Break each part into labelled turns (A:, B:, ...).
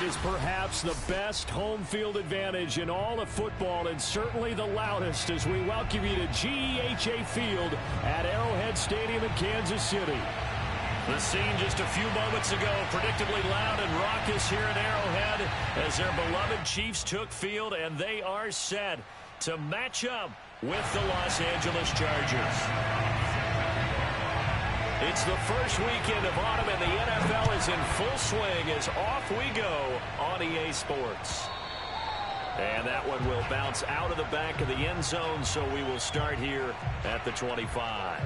A: Is perhaps the best home field advantage in all of football, and certainly the loudest, as we welcome you to GEHA Field at Arrowhead Stadium in Kansas City. The scene just a few moments ago, predictably loud and raucous here at Arrowhead as their beloved Chiefs took field, and they are set to match up with the Los Angeles Chargers. It's the first weekend of autumn, and the NFL is in full swing as off we go on EA Sports. And that one will bounce out of the back of the end zone, so we will start here at the 25.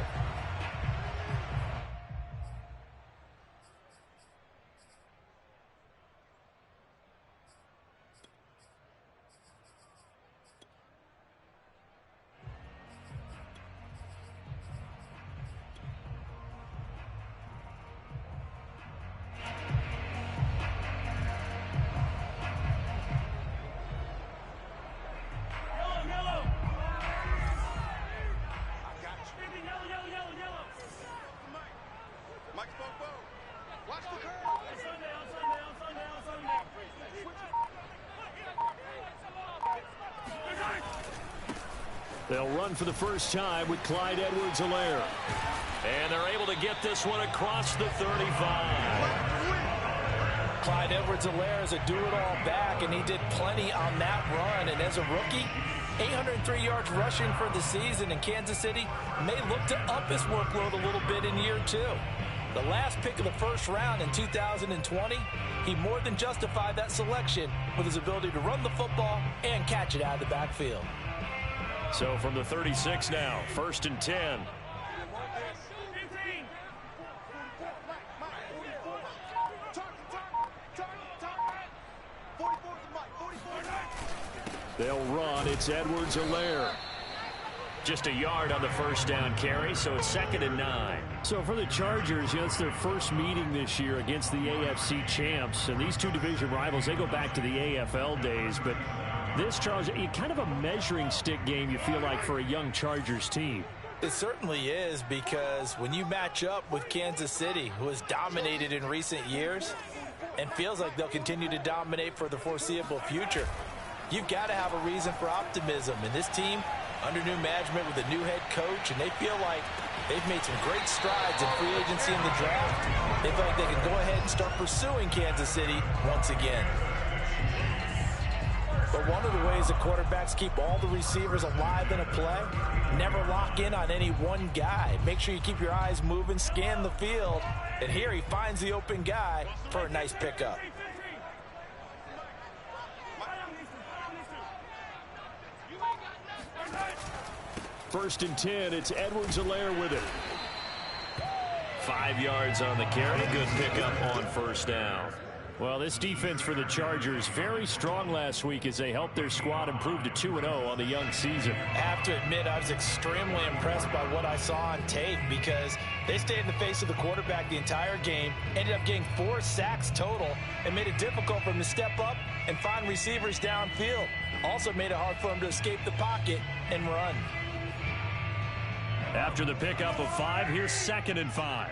A: They'll run for the first time with Clyde Edwards-Helaire. And they're able to get this one across the 35.
B: Clyde Edwards-Helaire is a do-it-all back, and he did plenty on that run. And as a rookie, 803 yards rushing for the season, in Kansas City may look to up his workload a little bit in year 2. The last pick of the first round in 2020, he more than justified that selection with his ability to run the football and catch it out of the backfield.
A: So from the 36 now, 1st and 10. They'll run. It's Edwards-Helaire. Just a yard on the first down carry, so it's 2nd and 9. So for the Chargers, it's their first meeting this year against the AFC champs. And these two division rivals, they go back to the AFL days. But this, Charles, kind of a measuring stick game, you feel like, for a young Chargers team.
B: It certainly is, because when you match up with Kansas City, who has dominated in recent years and feels like they'll continue to dominate for the foreseeable future, you've got to have a reason for optimism. And this team, under new management with a new head coach, and they feel like they've made some great strides in free agency in the draft. They feel like they can go ahead and start pursuing Kansas City once again. But one of the ways that quarterbacks keep all the receivers alive in a play, never lock in on any one guy. Make sure you keep your eyes moving, scan the field, and here he finds the open guy for a nice pickup.
A: First and 10, it's Edwards-Helaire with it. 5 yards on the carry. Good pickup on first down. Well, this defense for the Chargers, very strong last week as they helped their squad improve to 2-0 on the young season.
B: I have to admit, I was extremely impressed by what I saw on tape, because they stayed in the face of the quarterback the entire game, ended up getting 4 sacks total, and made it difficult for him to step up and find receivers downfield. Also made it hard for him to escape the pocket and run.
A: After the pickup of 5, here's 2nd and 5.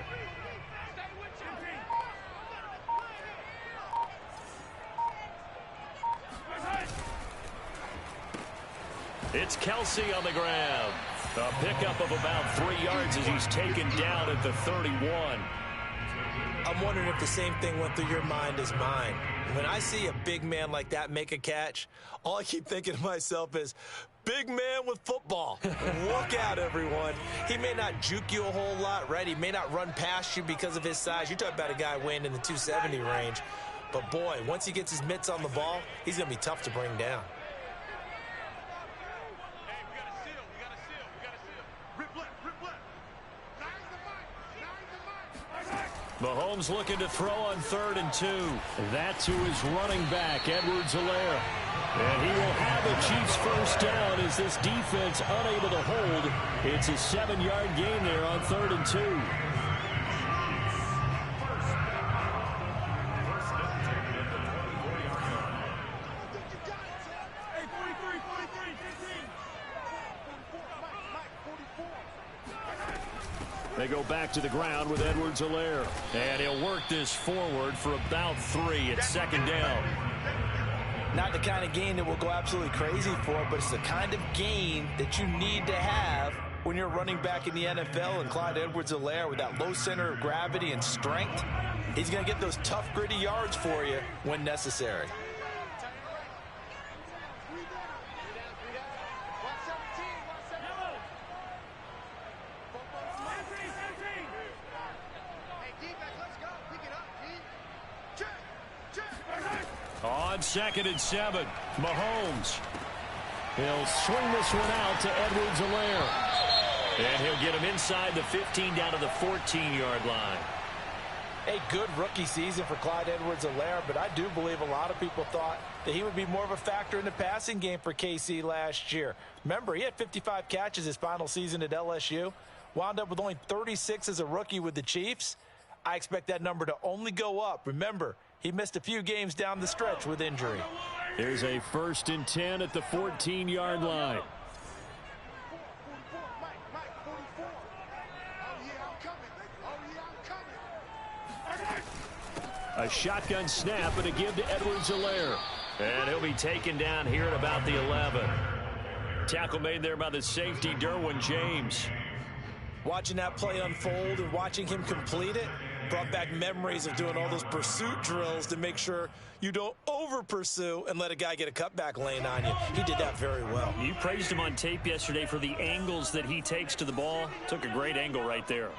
A: It's Kelsey on the ground. A pickup of about 3 yards as he's taken down at the 31.
B: I'm wondering if the same thing went through your mind as mine. When I see a big man like that make a catch, all I keep thinking to myself is, big man with football. Look out, everyone. He may not juke you a whole lot, right? He may not run past you because of his size. You're talking about a guy weighing in the 270 range. But, boy, once he gets his mitts on the ball, he's going to be tough to bring down.
A: Mahomes looking to throw on 3rd and 2. That's who is running back, Edwards-Helaire. And he will have the Chiefs first down as this defense unable to hold. It's a 7-yard gain there on 3rd and 2. They go back to the ground with Edwards-Helaire. And he'll work this forward for about 3 at 2nd down.
B: Not the kind of gain that we'll go absolutely crazy for, but it's the kind of gain that you need to have when you're running back in the NFL. And Clyde Edwards-Helaire, with that low center of gravity and strength, he's going to get those tough, gritty yards for you when necessary.
A: On on 2nd and 7. Mahomes. He'll swing this one out to Edwards-Helaire. And he'll get him inside the 15 down to the 14-yard line.
B: A good rookie season for Clyde Edwards-Helaire, but I do believe a lot of people thought that he would be more of a factor in the passing game for KC last year. Remember, he had 55 catches his final season at LSU, wound up with only 36 as a rookie with the Chiefs. I expect that number to only go up. Remember, he missed a few games down the stretch with injury.
A: Here's a 1st and 10 at the 14-yard line. A shotgun snap and a give to Edwards-Helaire. And he'll be taken down here at about the 11. Tackle made there by the safety, Derwin James.
B: Watching that play unfold and watching him complete it brought back memories of doing all those pursuit drills to make sure you don't over-pursue and let a guy get a cutback lane on you. He did that very well.
A: You praised him on tape yesterday for the angles that he takes to the ball. Took a great angle right there.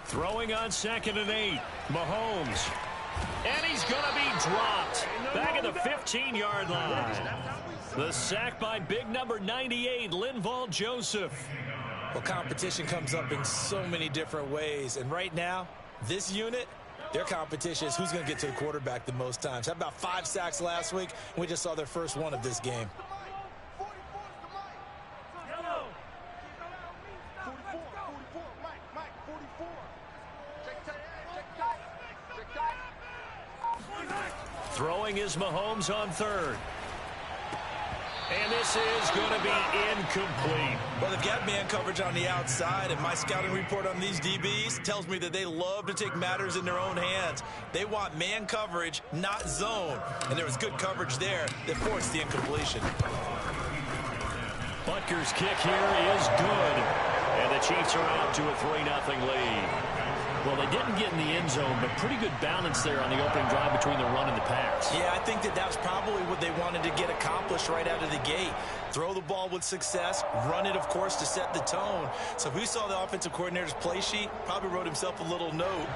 A: Throwing on 2nd and 8. Mahomes. And he's going to be dropped. Back at the 15-yard line. The sack by big number 98, Linval Joseph.
B: Well, competition comes up in so many different ways. And right now, this unit, their competition is who's going to get to the quarterback the most times. How about 5 sacks last week? We just saw their first one of this game.
A: Throwing is Mahomes on 3rd. And this is going to be incomplete.
B: Well, they've got man coverage on the outside, and my scouting report on these DBs tells me that they love to take matters in their own hands. They want man coverage, not zone. And there was good coverage there that forced the incompletion.
A: Butker's kick here is good. And the Chiefs are out to a 3-0 lead. Well, they didn't get in the end zone, but pretty good balance there on the opening drive between the run and the pass.
B: Yeah, I think that was probably what they wanted to get accomplished right out of the gate. Throw the ball with success, run it, of course, to set the tone. So if we saw the offensive coordinator's play sheet, probably wrote himself a little note.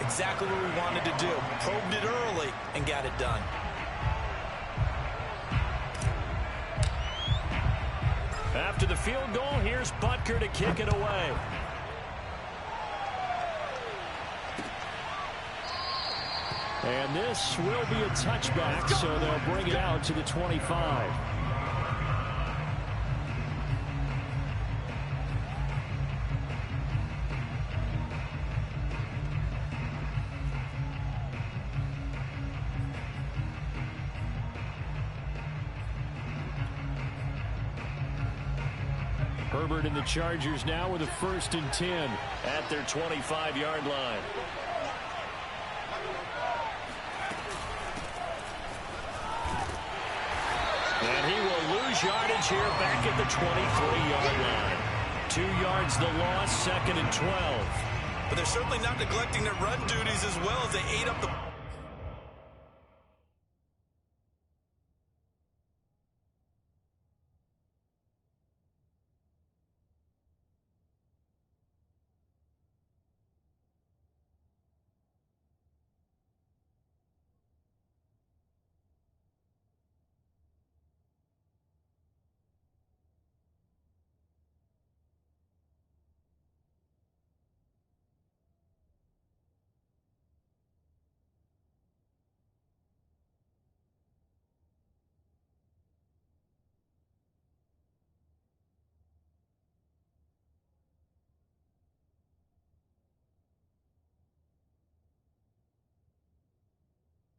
B: Exactly what we wanted to do. Probed it early and got it done.
A: After the field goal, here's Butker to kick it away. And this will be a touchback, so they'll bring it out to the 25. Herbert and the Chargers now with a 1st and 10 at their 25-yard line. And he will lose yardage here back at the 23-yard line. 2 yards the loss, 2nd and 12.
B: But they're certainly not neglecting their run duties as well as they ate up the...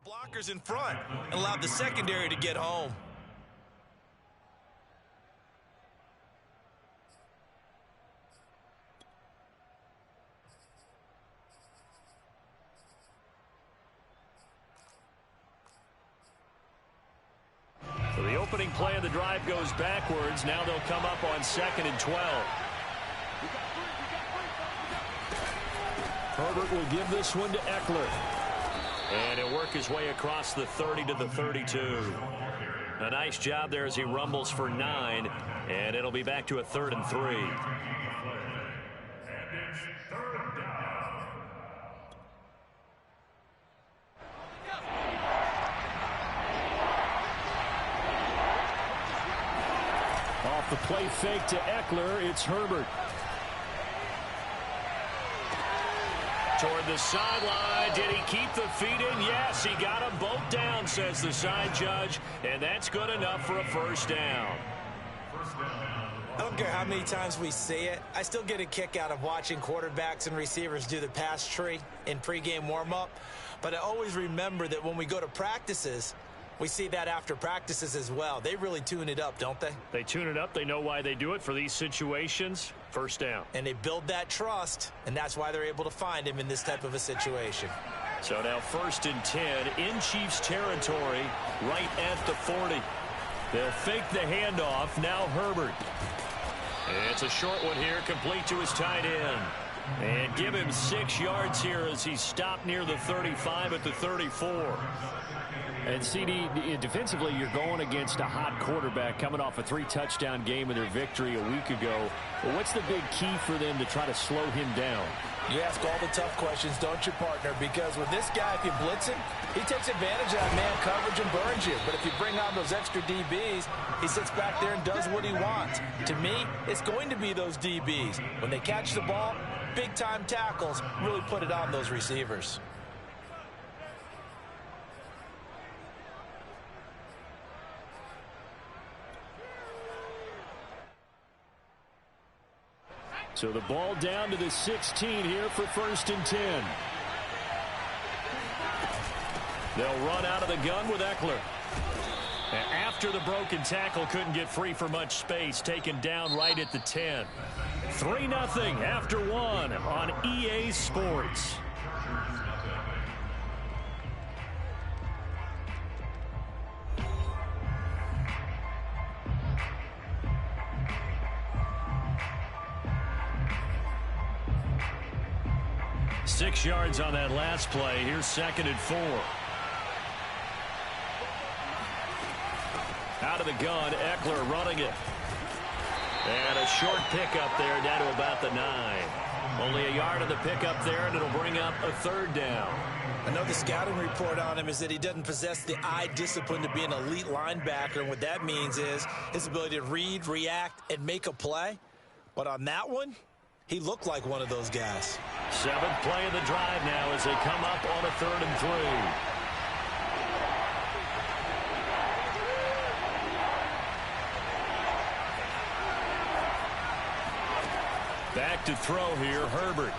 B: blockers in front and allowed the secondary to get home.
A: So the opening play of the drive goes backwards. Now they'll come up on 2nd and 12. Herbert will give this one to Eckler. And he'll work his way across the 30 to the 32. A nice job there as he rumbles for 9, and it'll be back to a 3rd and 3. Off the play fake to Eckler, it's Herbert. Toward the sideline. Did he keep the feet in? Yes, he got them both down, says the side judge, and that's good enough for a first down.
B: I don't care how many times we see it. I still get a kick out of watching quarterbacks and receivers do the pass tree in pregame warm-up. But I always remember that when we go to practices, we see that after practices as well. They really tune it up, don't they?
A: They tune it up. They know why they do it for these situations. First down.
B: And they build that trust, and that's why they're able to find him in this type of a situation.
A: So now 1st and 10 in Chiefs territory, right at the 40. They'll fake the handoff. Now Herbert. It's a short one here, complete to his tight end. And give him 6 yards here as he's stopped near the 35 at the 34. And CD, defensively, you're going against a hot quarterback coming off a 3-touchdown game in their victory a week ago. Well, what's the big key for them to try to slow him down?
B: You ask all the tough questions, don't you, partner? Because with this guy, if you blitz him, he takes advantage of that man coverage and burns you. But if you bring on those extra DBs, he sits back there and does what he wants. To me, it's going to be those DBs. When they catch the ball, big-time tackles really put it on those receivers.
A: So the ball down to the 16 here for 1st and 10. They'll run out of the gun with Eckler. After the broken tackle, couldn't get free for much space, taken down right at the 10. 3-0 after 1 on EA Sports. Six yards on that last play. Here's 2nd and 4. Out of the gun, Eckler running it. And a short pickup there down to about the 9. Only a yard on the pickup there, and it'll bring up a 3rd down.
B: I know the scouting report on him is that he doesn't possess the eye discipline to be an elite linebacker, and what that means is his ability to read, react, and make a play. But on that one, he looked like one of those guys.
A: 7th play of the drive now as they come up on a 3rd and 3. Back to throw here, Herbert.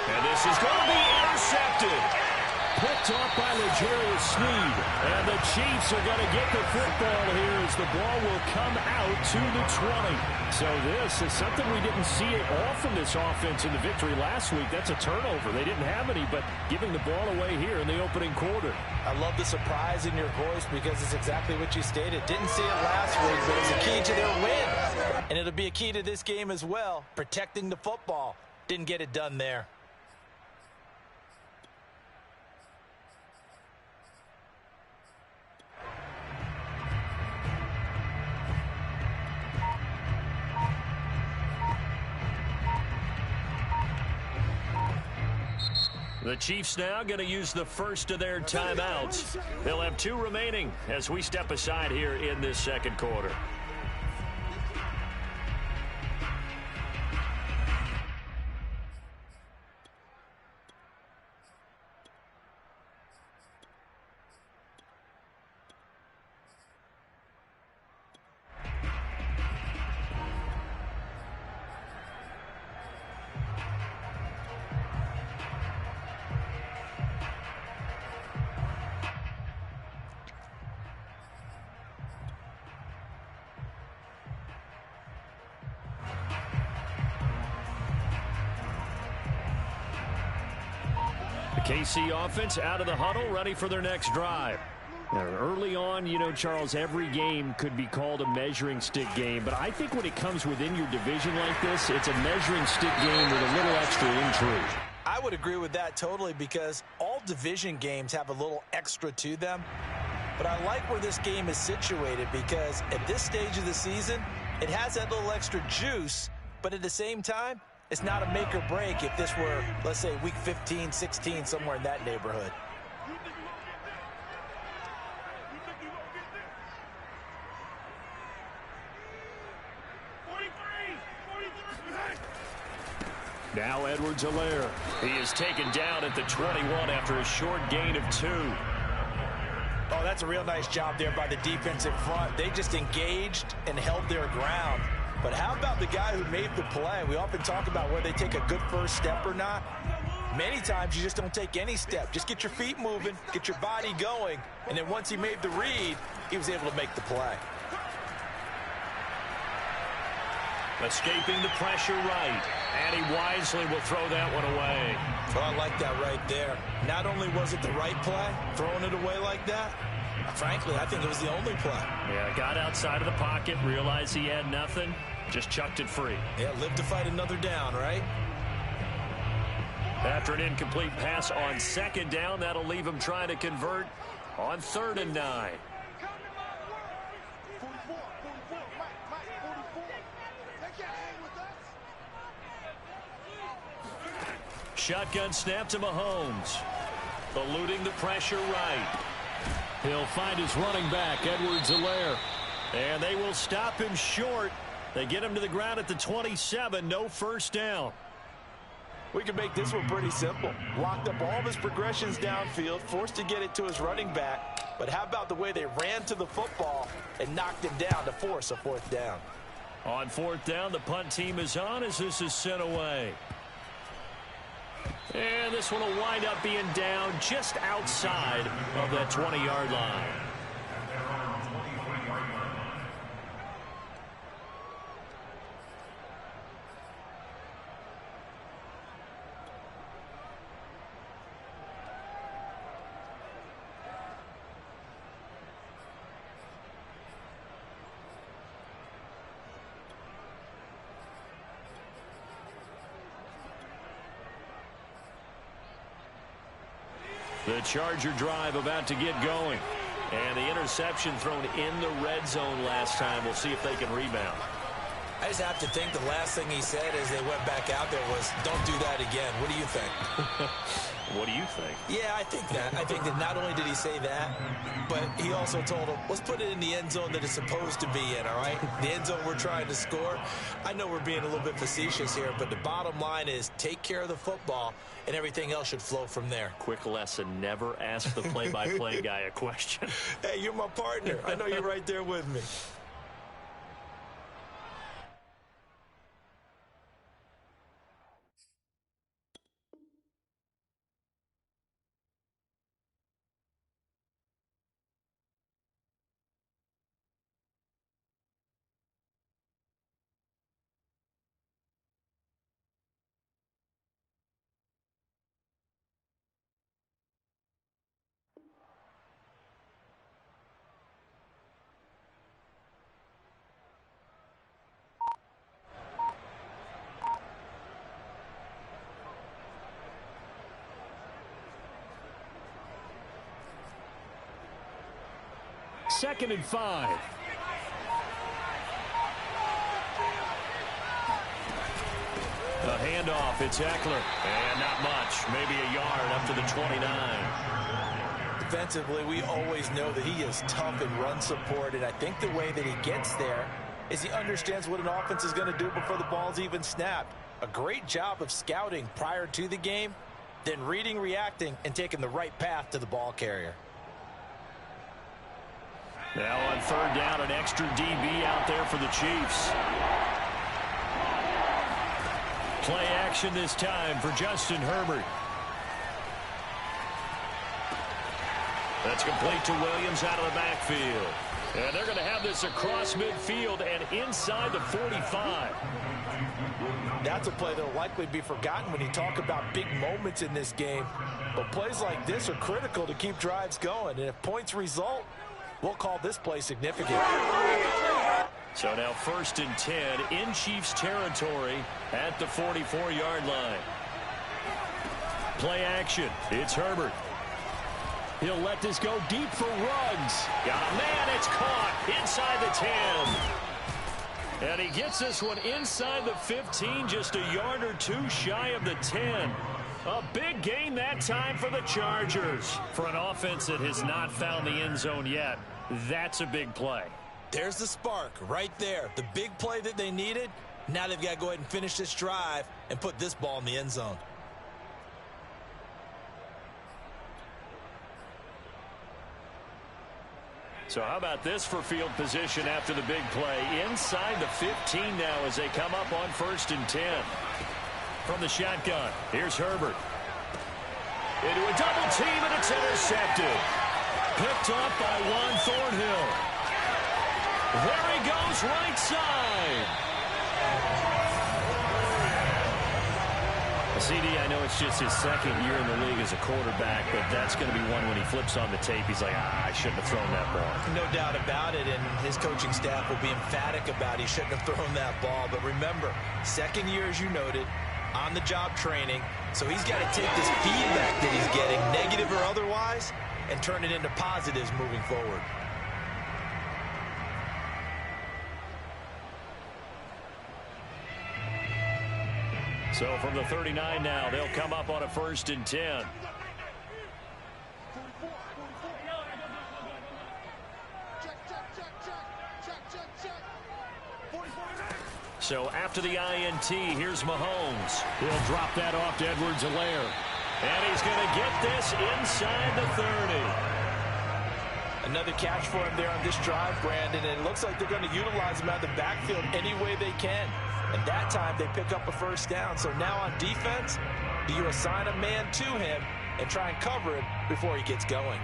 A: And this is going to be intercepted. Picked off by L'Jarius Sneed. And the Chiefs are going to get the football here as the ball will come out to the 20. So this is something we didn't see at all from this offense in the victory last week. That's a turnover. They didn't have any, but giving the ball away here in the opening quarter.
B: I love the surprise in your voice because it's exactly what you stated. Didn't see it last week, but it's a key to their win. And it'll be a key to this game as well, protecting the football. Didn't get it done there.
A: The Chiefs now going to use the first of their timeouts. They'll have 2 remaining as we step aside here in this 2nd quarter. KC offense out of the huddle, ready for their next drive. Now, early on, you know, Charles, every game could be called a measuring stick game, but I think when it comes within your division like this, it's a measuring stick game with a little extra intrigue.
B: I would agree with that totally because all all division games have a little extra to them. But I like where this game is situated because at this stage of the season, it has that little extra juice, but at the same time, it's not a make or break if this were, let's say, week 15, 16, somewhere in that neighborhood.
A: Now Edwards-Helaire. He is taken down at the 21 after a short gain of 2.
B: Oh, that's a real nice job there by the defensive front. They just engaged and held their ground. But how about the guy who made the play? We often talk about whether they take a good first step or not. Many times you just don't take any step. Just get your feet moving, get your body going, and then once he made the read, he was able to make the play.
A: Escaping the pressure right, and he wisely will throw that one away.
B: Well, I like that right there. Not only was it the right play, throwing it away like that, frankly, I think it was the only play.
A: Yeah, got outside of the pocket, realized he had nothing, just chucked it free.
B: Yeah, live to fight another down, right?
A: After an incomplete pass on second down, that'll leave him trying to convert on 3rd and 9. Shotgun snap to Mahomes. Eluding the pressure right. He'll find his running back, Edwards-Helaire. And they will stop him short. They get him to the ground at the 27. No first down.
B: We can make this one pretty simple. Locked up all of his progressions downfield, forced to get it to his running back. But how about the way they ran to the football and knocked him down to force a 4th down?
A: On 4th down, the punt team is on as this is sent away. And this one will wind up being down just outside of that 20-yard line. The Charger drive about to get going. And the interception thrown in the red zone last time. We'll see if they can rebound.
B: I just have to think the last thing he said as they went back out there was, don't do that again. What do you think?
A: What do you think?
B: Yeah, I think that. I think that not only did he say that, but he also told him, let's put it in the end zone that it's supposed to be in, all right? The end zone we're trying to score. I know we're being a little bit facetious here, but the bottom line is take care of the football, and everything else should flow from there.
A: Quick lesson, never ask the play-by-play guy a question.
B: Hey, you're my partner. I know you're right there with me.
A: Second and 5. The handoff, it's Eckler. And not much, maybe a yard up to the 29.
B: Defensively, we always know that he is tough in run support, and I think the way that he gets there is he understands what an offense is going to do before the ball's even snapped. A great job of scouting prior to the game, then reading, reacting, and taking the right path to the ball carrier.
A: Now on 3rd down, an extra DB out there for the Chiefs. Play action this time for Justin Herbert. That's complete to Williams out of the backfield. And they're going to have this across midfield and inside the 45.
B: That's a play that will likely be forgotten when you talk about big moments in this game. But plays like this are critical to keep drives going. And if points result, we'll call this play significant.
A: So now 1st and 10 in Chiefs territory at the 44-yard line. Play action. It's Herbert. He'll let this go deep for Ruggs. Got a man. It's caught inside the 10. And he gets this one inside the 15, just a yard or two shy of the 10. A big gain that time for the Chargers. For an offense that has not found the end zone yet, that's a big play.
B: There's the spark right there. The big play that they needed. Now they've got to go ahead and finish this drive and put this ball in the end zone.
A: So how about this for field position after the big play? Inside the 15 now as they come up on 1st and 10. From the shotgun, here's Herbert. Into a double team, and it's intercepted. Picked up by Juan Thornhill. There he goes, right side. CD, I know it's just his second year in the league as a quarterback, but that's going to be one when he flips on the tape. He's like, I shouldn't have thrown that ball.
B: No doubt about it, and his coaching staff will be emphatic about he shouldn't have thrown that ball. But remember, second year, as you noted, on-the-job training, so he's got to take this feedback that he's getting, negative or otherwise, and turn it into positives moving forward.
A: So from the 39 now, they'll come up on a 1st and 10. So after the INT, here's Mahomes. He'll drop that off to Edwards-Helaire. And he's going to get this inside the 30.
B: Another catch for him there on this drive, Brandon, and it looks like they're going to utilize him out of the backfield any way they can. And that time they pick up a 1st down. So now on defense, do you assign a man to him and try and cover him before he gets going?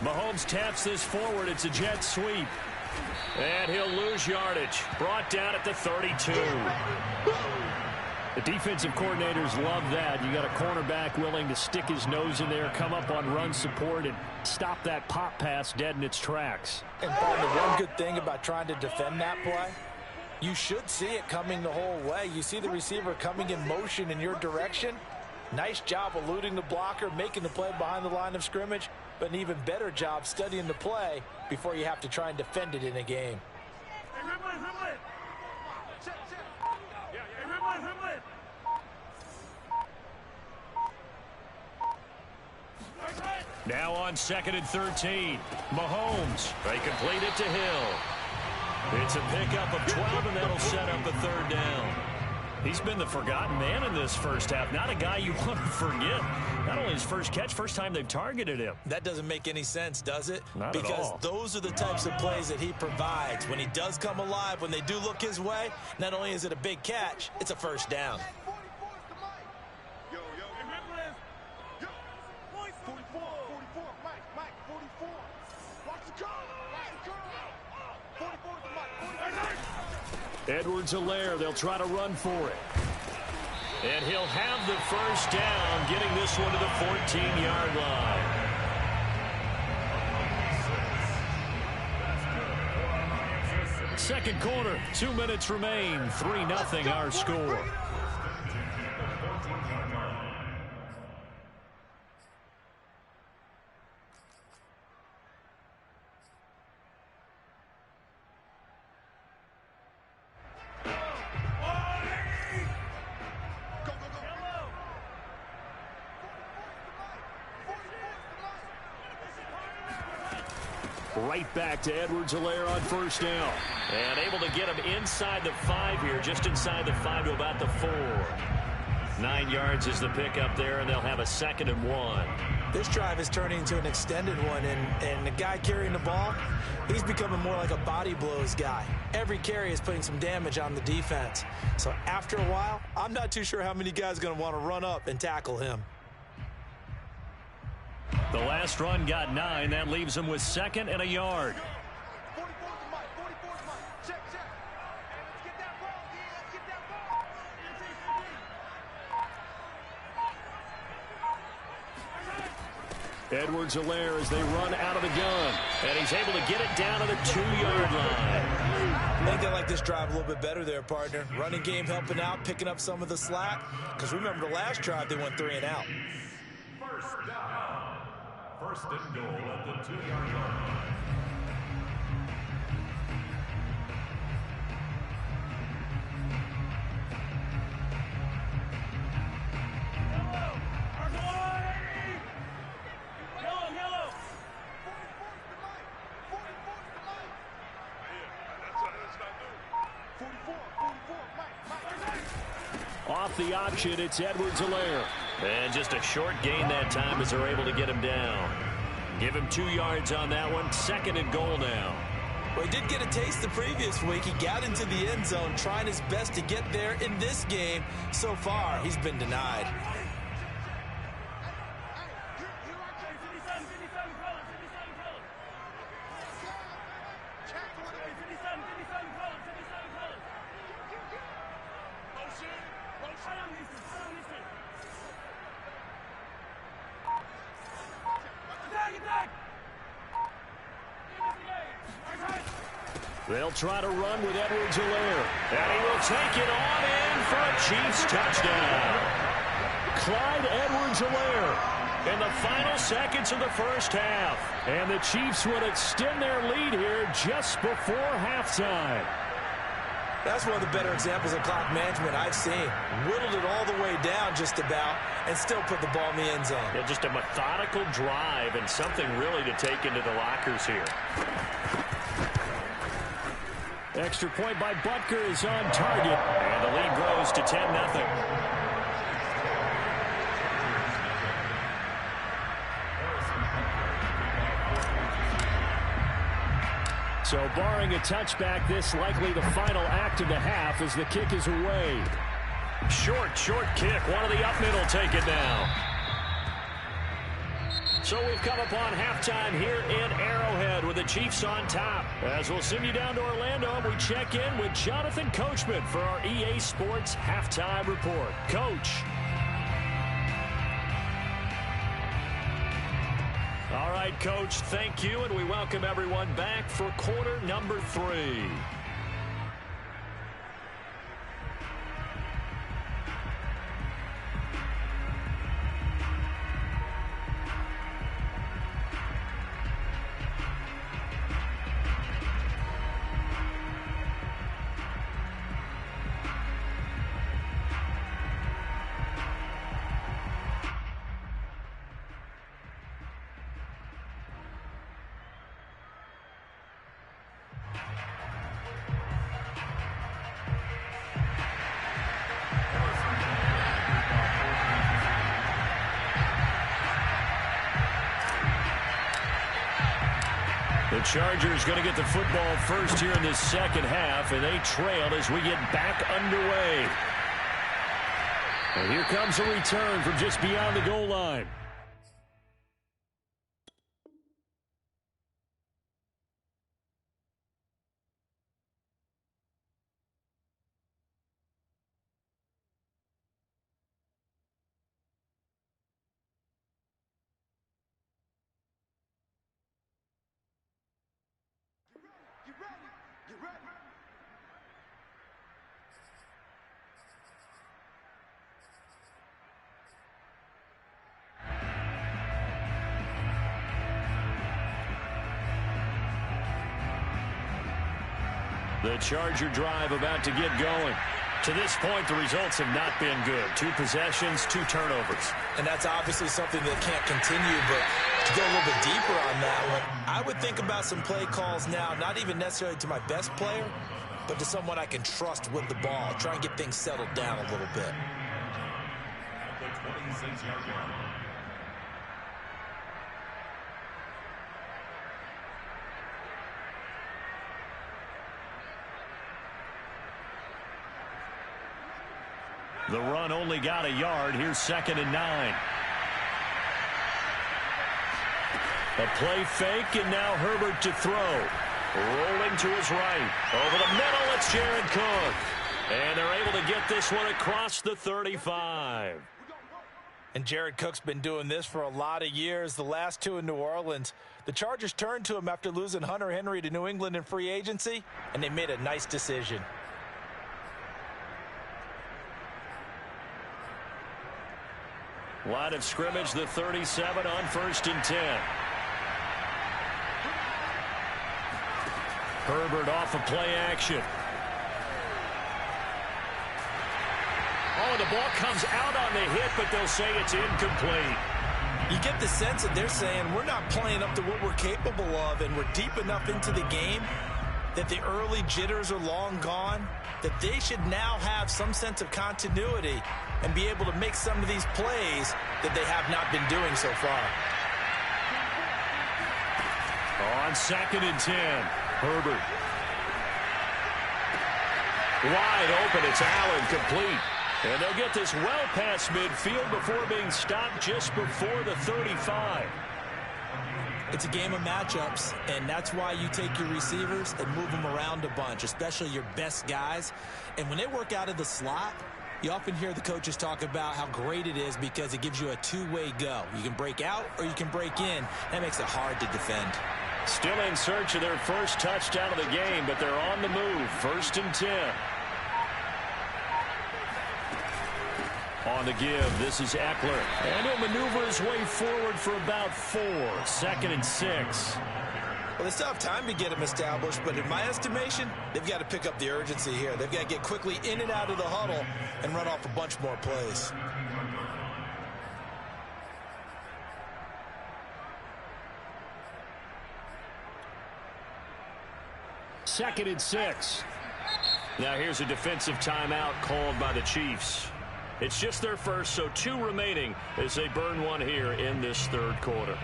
A: Mahomes taps this forward. It's a jet sweep. And he'll lose yardage. Brought down at the 32. The defensive coordinators love that. You got a cornerback willing to stick his nose in there, come up on run support, and stop that pop pass dead in its tracks.
B: And Paul, the one good thing about trying to defend that play, you should see it coming the whole way. You see the receiver coming in motion in your direction. Nice job eluding the blocker, making the play behind the line of scrimmage, but an even better job studying the play before you have to try and defend it in a game.
A: Now on 2nd and 13, Mahomes. They complete it to Hill. It's a pickup of 12, and that'll set up a 3rd down. He's been the forgotten man in this first half. Not a guy you want to forget. Not only his first catch, first time they've targeted him.
B: That doesn't make any sense, does it?
A: Not at all.
B: Because those are the types of plays that he provides. When he does come alive, when they do look his way, not only is it a big catch, it's a 1st down.
A: Edwards-Helaire, they'll try to run for it. And he'll have the 1st down, getting this one to the 14-yard line. Second quarter, 2 minutes remain, 3-0 our score. Right back to Edwards-Helaire on 1st down. And able to get him inside the 5 here, just inside the 5 to about the 4. 9 yards is the pickup there, and they'll have a 2nd and 1.
B: This drive is turning into an extended one, and the guy carrying the ball, he's becoming more like a body blows guy. Every carry is putting some damage on the defense. So after a while, I'm not too sure how many guys are going to want to run up and tackle him.
A: The last run got 9. That leaves him with 2nd and a yard. Edwards-Helaire as they run out of the gun. And he's able to get it down to the 2-yard line.
B: I think they like this drive a little bit better there, partner. Running game helping out, picking up some of the slack. Because remember the last drive, they went 3 and out.
C: First down. First and goal at the 2-yard line.
A: Off the option, it's Edwards-Helaire. And just a short gain that time as they're able to get him down. Give him 2 yards on that one. 2nd and goal now.
B: Well, he did get a taste the previous week. He got into the end zone, trying his best to get there in this game. So far, he's been denied.
A: They'll try to run with Edwards-Helaire. And he will take it on in for a Chiefs touchdown. Clyde Edwards-Helaire in the final seconds of the first half. And the Chiefs will extend their lead here just before halftime.
B: That's one of the better examples of clock management I've seen. Whittled it all the way down just about and still put the ball in the end zone.
A: Yeah, just a methodical drive and something really to take into the lockers here. Extra point by Butker is on target. And the lead grows to 10-0. So barring a touchback, this likely the final act of the half as the kick is away. Short kick. One of the up middle take it now. So we've come upon halftime here in Arrowhead with the Chiefs on top. As we'll send you down to Orlando, we check in with Jonathan Coachman for our EA Sports Halftime Report. Coach. All right, Coach, thank you, and we welcome everyone back for quarter number 3. The Chargers going to get the football first here in this second half, and they trail as we get back underway. And here comes a return from just beyond the goal line. The Charger drive about to get going. To this point, the results have not been good. 2 possessions, 2 turnovers.
B: And that's obviously something that can't continue, but to go a little bit deeper on that one, I would think about some play calls now, not even necessarily to my best player, but to someone I can trust with the ball. Try and get things settled down a little bit.
C: At the 26-yard line.
A: The run only got a yard. Here's 2nd and 9. A play fake, and now Herbert to throw. Rolling to his right. Over the middle, it's Jared Cook. And they're able to get this one across the 35.
B: And Jared Cook's been doing this for a lot of years, the last two in New Orleans. The Chargers turned to him after losing Hunter Henry to New England in free agency, and they made a nice decision.
A: Line of scrimmage, the 37 on 1st and 10. Herbert off of play action. Oh, the ball comes out on the hit, but they'll say it's incomplete.
B: You get the sense that they're saying we're not playing up to what we're capable of, and we're deep enough into the game that the early jitters are long gone, that they should now have some sense of continuity and be able to make some of these plays that they have not been doing so far.
A: On 2nd and 10, Herbert. Wide open, it's Allen, complete. And they'll get this well past midfield before being stopped just before the 35.
B: It's a game of matchups, and that's why you take your receivers and move them around a bunch, especially your best guys. And when they work out of the slot, you often hear the coaches talk about how great it is because it gives you a two-way go. You can break out or you can break in. That makes it hard to defend.
A: Still in search of their first touchdown of the game, but they're on the move. 1st and 10. On the give, this is Eckler. And he'll maneuver his way forward for about 4. 2nd and 6.
B: Well, they still have time to get him established, but in my estimation, they've got to pick up the urgency here. They've got to get quickly in and out of the huddle and run off a bunch more plays.
A: Second and 6. Now here's a defensive timeout called by the Chiefs. It's just their first, so 2 remaining as they burn one here in this 3rd quarter.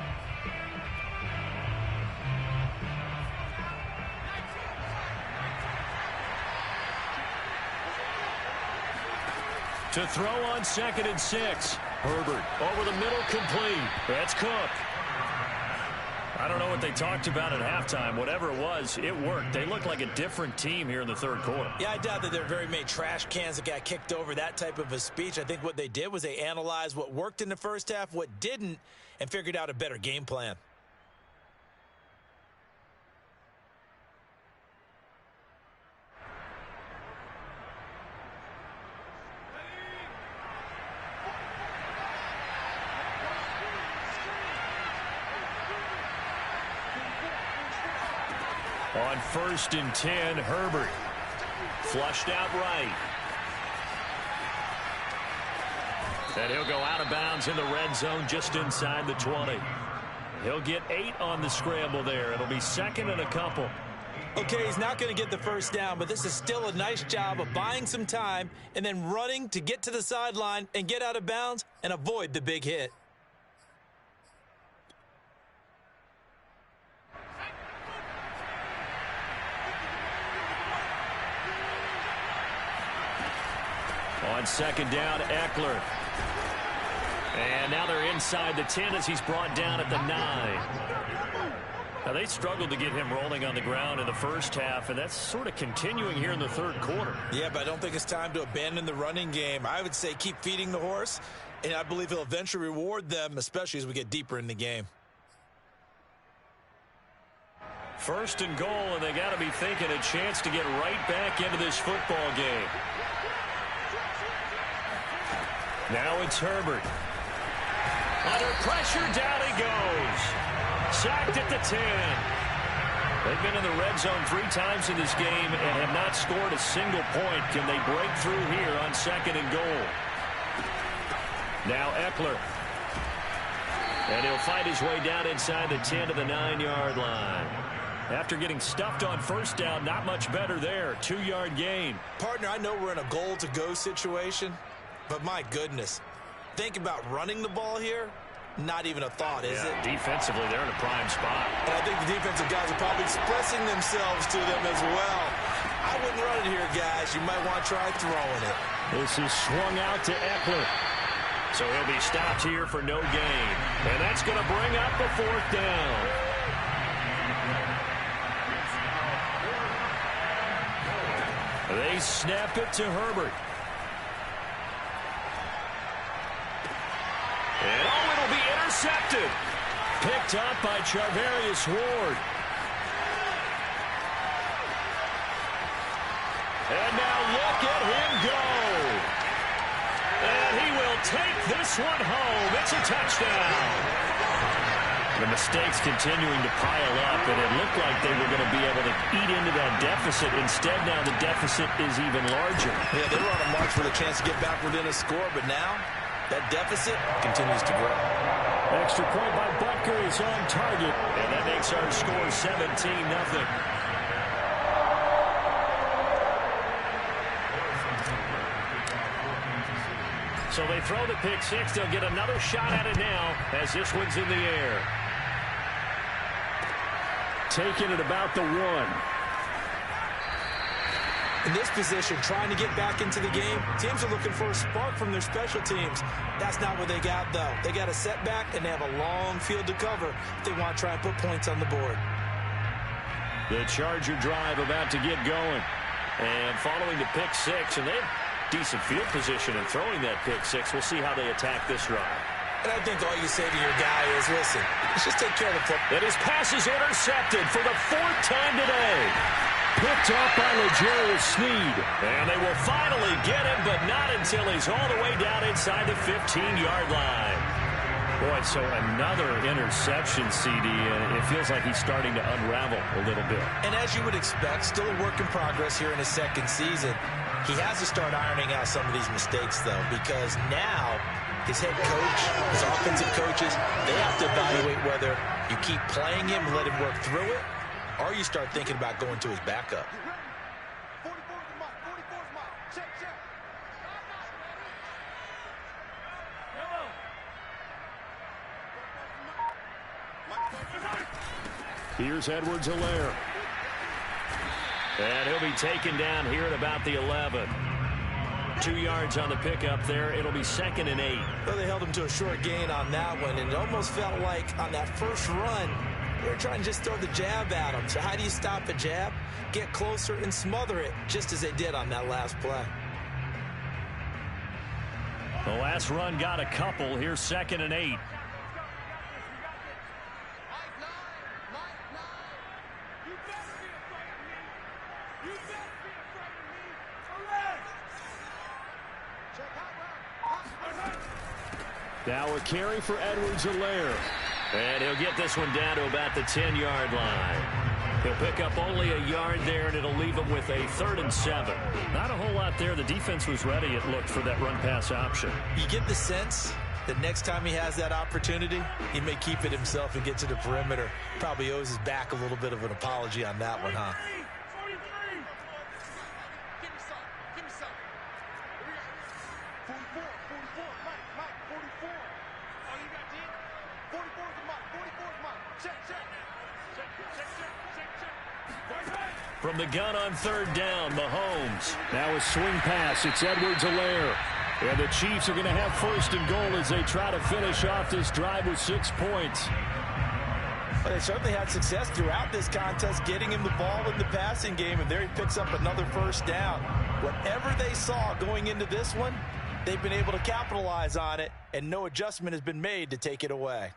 A: To throw on 2nd and 6. Herbert over the middle, complete. That's Cook. I don't know what they talked about at halftime. Whatever it was, it worked. They look like a different team here in the 3rd quarter.
B: Yeah, I doubt that there are very many trash cans that got kicked over, that type of a speech. I think what they did was they analyzed what worked in the first half, what didn't, and figured out a better game plan.
A: On 1st and 10, Herbert. Flushed out right. And he'll go out of bounds in the red zone just inside the 20. He'll get 8 on the scramble there. It'll be 2nd and a couple.
B: Okay, he's not going to get the first down, but this is still a nice job of buying some time and then running to get to the sideline and get out of bounds and avoid the big hit.
A: On 2nd down, Eckler. And now they're inside the 10 as he's brought down at the 9. Now, they struggled to get him rolling on the ground in the first half, and that's sort of continuing here in the 3rd quarter.
B: Yeah, but I don't think it's time to abandon the running game. I would say keep feeding the horse, and I believe he'll eventually reward them, especially as we get deeper in the game.
A: 1st and goal, and they got to be thinking a chance to get right back into this football game. Now it's Herbert. Under pressure, down he goes. Sacked at the 10. They've been in the red zone 3 times in this game and have not scored a single point. Can they break through here on 2nd and goal? Now Eckler. And he'll fight his way down inside the 10 to the 9-yard line. After getting stuffed on 1st down, not much better there. 2-yard gain.
B: Partner, I know we're in a goal-to-go situation, but my goodness, think about running the ball here. Not even a thought, is it?
A: Defensively, they're in a prime spot.
B: And I think the defensive guys are probably expressing themselves to them as well. I wouldn't run it here, guys. You might want to try throwing it.
A: This is swung out to Eckler. So he'll be stopped here for no gain. And that's going to bring up the 4th down. They snap it to Herbert. intercepted. Picked up by Charvarius Ward. And now look at him go. And he will take this one home. It's a touchdown. The mistakes continuing to pile up, and it looked like they were going to be able to eat into that deficit. Instead, now the deficit is even larger.
B: Yeah, they were on a march for the chance to get back within a score, but now that deficit continues to grow.
A: Extra point by Butker is on target, and that makes our score 17-0. So they throw the pick six. They'll get another shot at it now as this one's in the air. Taking it about the 1.
B: In this position, trying to get back into the game, teams are looking for a spark from their special teams. That's not what they got, though. They got a setback, and they have a long field to cover if they want to try and put points on the board.
A: The Charger drive about to get going. And following the pick six, and they have decent field position in throwing that pick six. We'll see how they attack this drive.
B: And I think all you say to your guy is, listen, let's just take care of the football.
A: And his pass is intercepted for the 4th time today. Picked up by L'Jarius Sneed. And they will finally get him, but not until he's all the way down inside the 15-yard line. Boy, so another interception, CD, and it feels like he's starting to unravel a little bit.
B: And as you would expect, still a work in progress here in his second season. He has to start ironing out some of these mistakes, though, because now his head coach, his offensive coaches, they have to evaluate whether you keep playing him and let him work through it, or you start thinking about going to his backup.
A: Here's Edwards-Helaire. And he'll be taken down here at about the 11. 2 yards on the pickup there. It'll be 2nd and 8.
B: Well, they held him to a short gain on that one, and it almost felt like on that first run, they were trying to just throw the jab at him. So how do you stop a jab? Get closer and smother it, just as they did on that last play.
A: The last run got a couple. Here's 2nd and 8. Now a carry for Edwards-Helaire. And he'll get this one down to about the 10-yard line. He'll pick up only a yard there, and it'll leave him with a 3rd and 7. Not a whole lot there. The defense was ready, it looked, for that run-pass option.
B: You get the sense that next time he has that opportunity, he may keep it himself and get to the perimeter. Probably owes his back a little bit of an apology on that one, huh?
A: From the gun on 3rd down, Mahomes. Now a swing pass. It's Edwards-Helaire. And the Chiefs are going to have 1st and goal as they try to finish off this drive with 6 points.
B: Well, they certainly had success throughout this contest, getting him the ball in the passing game, and there he picks up another 1st down. Whatever they saw going into this one, they've been able to capitalize on it, and no adjustment has been made to take it away.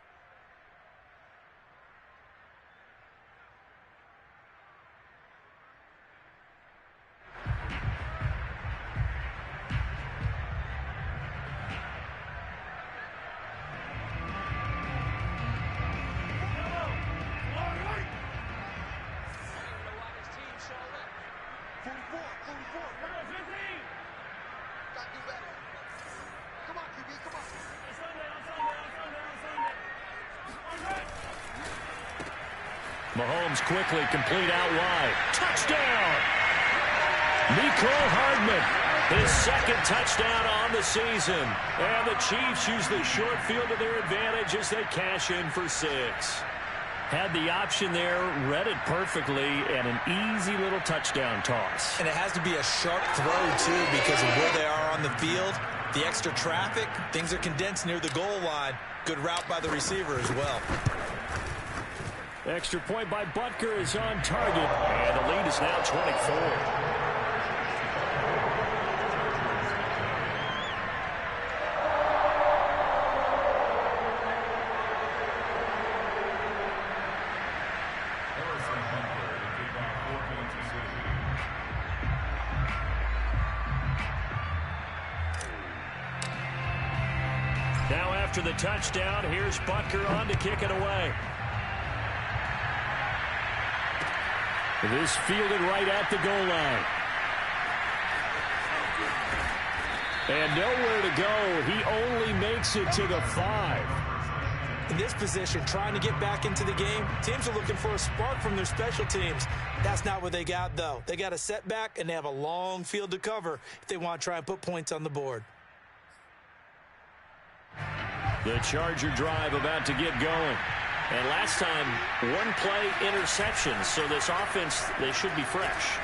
A: Mahomes quickly complete out wide. Touchdown! Mecole Hardman, his 2nd touchdown on the season. And the Chiefs use the short field to their advantage as they cash in for 6. Had the option there, read it perfectly, and an easy little touchdown toss.
B: And it has to be a sharp throw, too, because of where they are on the field. The extra traffic, things are condensed near the goal line. Good route by the receiver as well.
A: Extra point by Butker is on target, and the lead is now 24. Now after the touchdown, here's Butker on to kick it away. This fielded right at the goal line. And nowhere to go. He only makes it to the 5.
B: In this position, trying to get back into the game, teams are looking for a spark from their special teams. That's not what they got, though. They got a setback, and they have a long field to cover if they want to try and put points on the board.
A: The Charger drive about to get going. And last time, one play interception. So this offense, they should be fresh.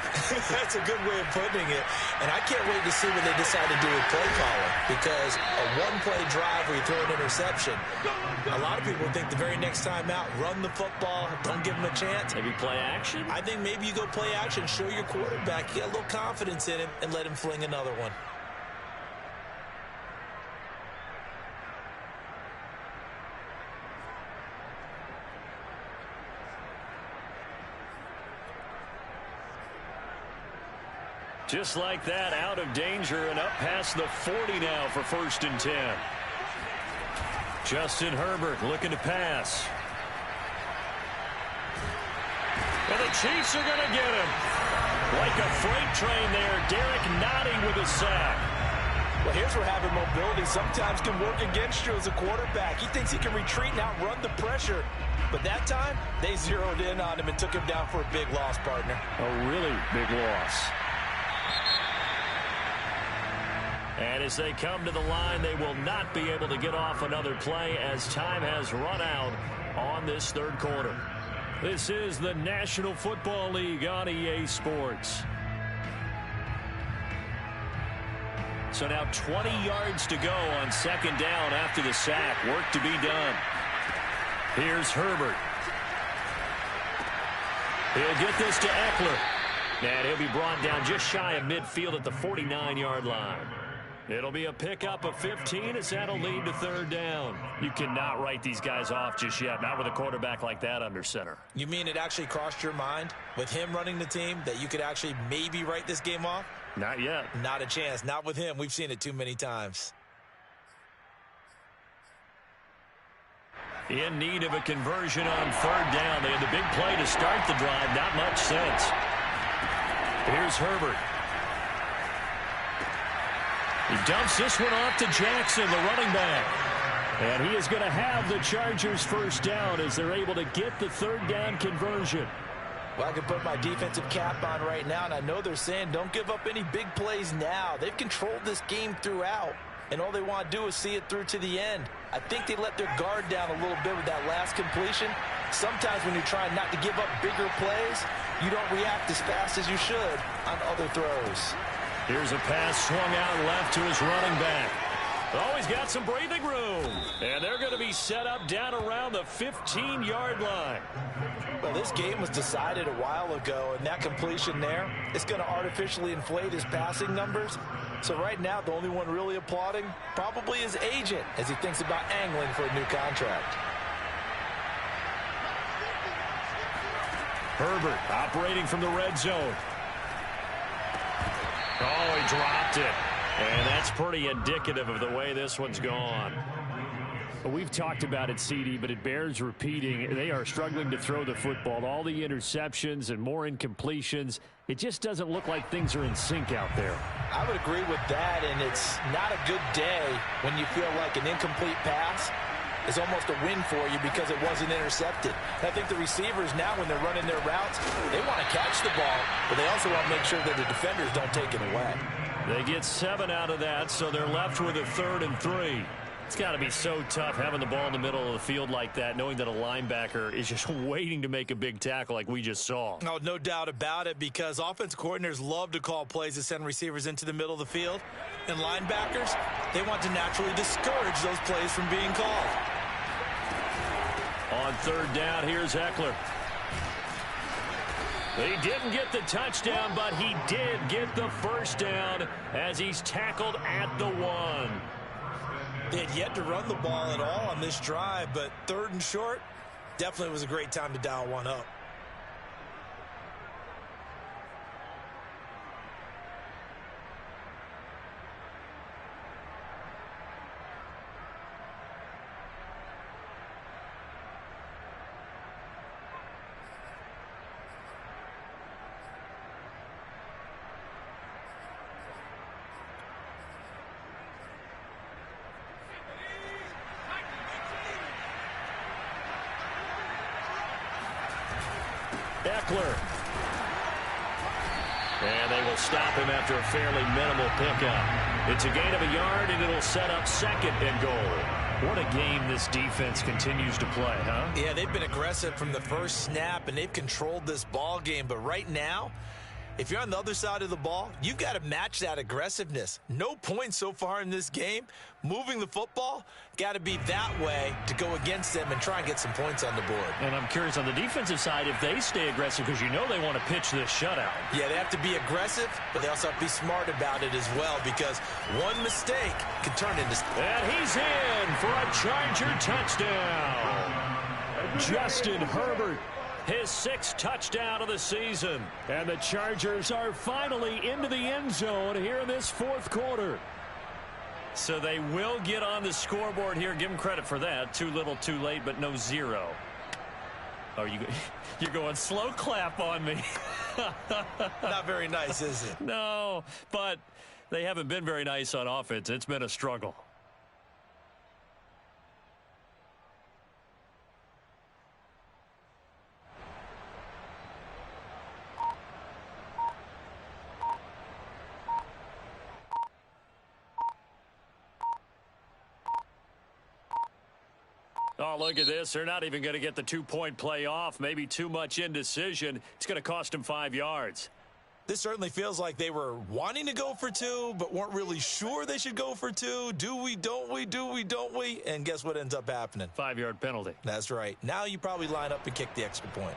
B: That's a good way of putting it. And I can't wait to see what they decide to do with play calling. Because a one-play drive where you throw an interception, a lot of people think the very next time out, run the football, don't give them a chance.
A: Maybe play action?
B: I think maybe you go play action, show your quarterback, get a little confidence in him, and let him fling another one.
A: Just like that, out of danger and up past the 40 now for 1st and 10. Justin Herbert looking to pass. And the Chiefs are going to get him. Like a freight train there, Derek nodding with a sack.
B: Well, here's where having mobility sometimes can work against you as a quarterback. He thinks he can retreat and outrun the pressure. But that time, they zeroed in on him and took him down for a big loss, partner.
A: A really big loss. And as they come to the line, they will not be able to get off another play as time has run out on this 3rd quarter. This is the National Football League on EA Sports. So now 20 yards to go on 2nd down after the sack. Work to be done. Here's Herbert. He'll get this to Eckler. And he'll be brought down just shy of midfield at the 49-yard line. It'll be a pickup of 15 as that'll lead to 3rd down. You cannot write these guys off just yet, not with a quarterback like that under center.
B: You mean it actually crossed your mind with him running the team that you could actually maybe write this game off?
A: Not yet.
B: Not a chance. Not with him. We've seen it too many times.
A: In need of a conversion on 3rd down. They had the big play to start the drive. Not much sense. Here's Herbert. He dumps this one off to Jackson, the running back. And he is going to have the Chargers 1st down as they're able to get the 3rd down conversion.
B: Well, I can put my defensive cap on right now, and I know they're saying don't give up any big plays now. They've controlled this game throughout, and all they want to do is see it through to the end. I think they let their guard down a little bit with that last completion. Sometimes when you're trying not to give up bigger plays, you don't react as fast as you should on other throws.
A: Here's a pass swung out left to his running back. Oh, he's got some breathing room. And they're going to be set up down around the 15-yard line.
B: Well, this game was decided a while ago, and that completion there is going to artificially inflate his passing numbers. So right now, the only one really applauding probably his agent as he thinks about angling for a new contract.
A: Herbert operating from the red zone. Oh, he dropped it. And that's pretty indicative of the way this one's gone. We've talked about it, CD, but it bears repeating. They are struggling to throw the football. All the interceptions and more incompletions. It just doesn't look like things are in sync out there.
B: I would agree with that, and it's not a good day when you feel like an incomplete pass is almost a win for you because it wasn't intercepted. And I think the receivers now, when they're running their routes, they want to catch the ball, but they also want to make sure that the defenders don't take it away.
A: They get 7 out of that, so they're left with a 3rd and 3. It's got to be so tough having the ball in the middle of the field like that, knowing that a linebacker is just waiting to make a big tackle like we just saw.
B: Oh, no doubt about it, because offensive coordinators love to call plays to send receivers into the middle of the field. And linebackers, they want to naturally discourage those plays from being called.
A: On 3rd down, here's Eckler. He didn't get the touchdown, but he did get the 1st down as he's tackled at the 1.
B: They had yet to run the ball at all on this drive, but 3rd and short definitely was a great time to dial one up.
A: Eckler. And they will stop him after a fairly minimal pickup. It's a gain of a yard, and it'll set up 2nd and goal. What a game this defense continues to play, huh?
B: Yeah, they've been aggressive from the first snap, and they've controlled this ball game. But right now, if you're on the other side of the ball, you've got to match that aggressiveness. No points so far in this game. Moving the football, got to be that way to go against them and try and get some points on the board.
A: And I'm curious on the defensive side if they stay aggressive, because you know they want to pitch this shutout.
B: Yeah, they have to be aggressive, but they also have to be smart about it as well, because one mistake can turn into...
A: And he's in for a Charger touchdown. Justin Herbert, his 6th touchdown of the season. And the Chargers are finally into the end zone here in this 4th quarter. So they will get on the scoreboard here. Give them credit for that. Too little, too late, but no 0. Oh, you're going slow clap on me.
B: Not very nice, is it?
A: No, but they haven't been very nice on offense. It's been a struggle. Oh, look at this. They're not even going to get the 2-point play off. Maybe too much indecision. It's going to cost them 5 yards.
B: This certainly feels like they were wanting to go for 2, but weren't really sure they should go for 2. Do we, don't we, do we, don't we? And guess what ends up happening?
A: 5-yard penalty.
B: That's right. Now you probably line up and kick the extra point.